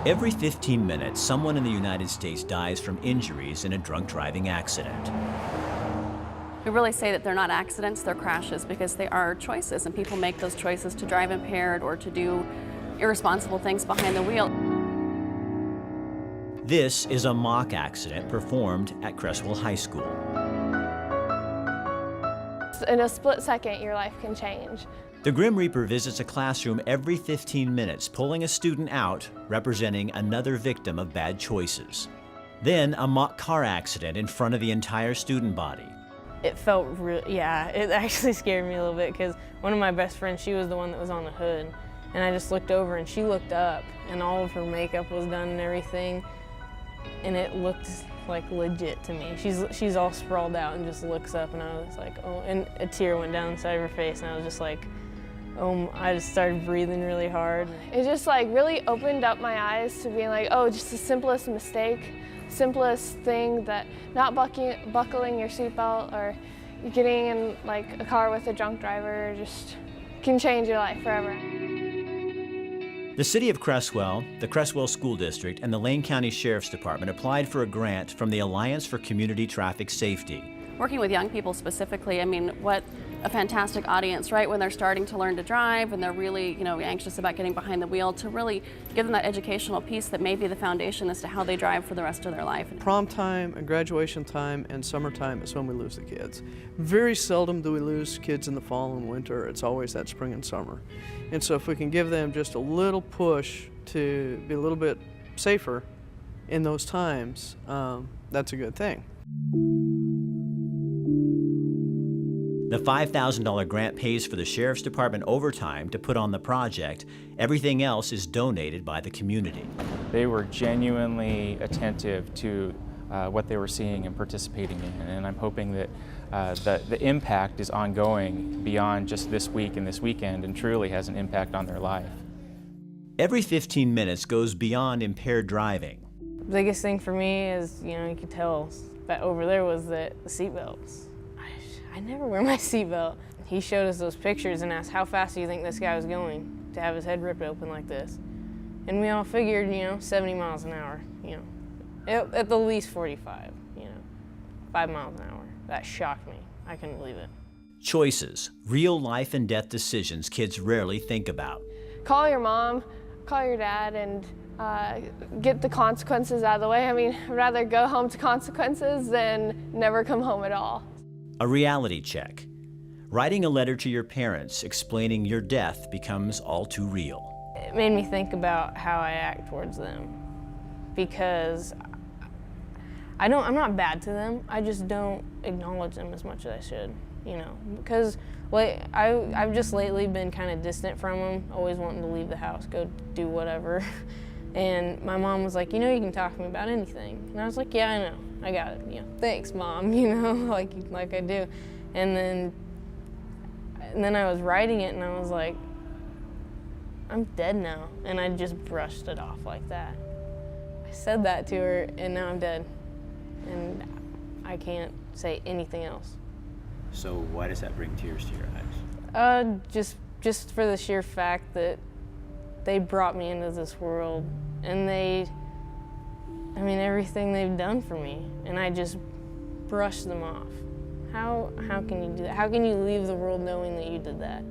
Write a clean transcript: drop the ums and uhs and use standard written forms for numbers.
Every 15 minutes, someone in the United States dies from injuries in a drunk driving accident. We really say that they're not accidents, they're crashes, because they are choices, and people make those choices to drive impaired or to do irresponsible things behind the wheel. This is a mock accident performed at Creswell High School. In a split second, your life can change. The Grim Reaper visits a classroom every 15 minutes, pulling a student out, representing another victim of bad choices. Then a mock car accident in front of the entire student body. It felt real, yeah, it actually scared me a little bit because one of my best friends, she was the one that was on the hood. And I just looked over and she looked up and all of her makeup was done and everything. And it looked like legit to me. She's all sprawled out and just looks up, and I was like, oh, and a tear went down the side of her face, and I was just like, oh, I just started breathing really hard. It just like really opened up my eyes to being like, oh, just the simplest mistake, simplest thing, that not buckling your seatbelt or getting in like a car with a drunk driver just can change your life forever. The City of Creswell, the Creswell School District, and the Lane County Sheriff's Department applied for a grant from the Alliance for Community Traffic Safety. Working with young people specifically, I mean, what a fantastic audience, right? When they're starting to learn to drive and they're really, anxious about getting behind the wheel, to really give them that educational piece that may be the foundation as to how they drive for the rest of their life. Prom time and graduation time and summertime is when we lose the kids. Very seldom do we lose kids in the fall and winter. It's always that spring and summer. And so if we can give them just a little push to be a little bit safer in those times, that's a good thing. The $5,000 grant pays for the Sheriff's Department overtime to put on the project. Everything else is donated by the community. They were genuinely attentive to what they were seeing and participating in, and I'm hoping that the impact is ongoing beyond just this week and this weekend and truly has an impact on their life. Every 15 minutes goes beyond impaired driving. The biggest thing for me is, you could tell that over there was the seatbelts. I never wear my seatbelt. He showed us those pictures and asked, how fast do you think this guy was going to have his head ripped open like this? And we all figured, 70 miles an hour, at the least 45, 5 miles an hour. That shocked me. I couldn't believe it. Choices, real life and death decisions kids rarely think about. Call your mom, call your dad, and get the consequences out of the way. I mean, I'd rather go home to consequences than never come home at all. A reality check. Writing a letter to your parents explaining your death becomes all too real. It made me think about how I act towards them, because I'm not bad to them, I just don't acknowledge them as much as I should, because I've just lately been kind of distant from them, always wanting to leave the house, go do whatever. And my mom was like, you can talk to me about anything. And I was like, yeah, I know, I got it, thanks, Mom, like I do. And then I was writing it and I was like, I'm dead now. And I just brushed it off like that. I said that to her and now I'm dead. And I can't say anything else. So why does that bring tears to your eyes? Just for the sheer fact that they brought me into this world, and everything they've done for me, and I just brushed them off. How can you do that? How can you leave the world knowing that you did that?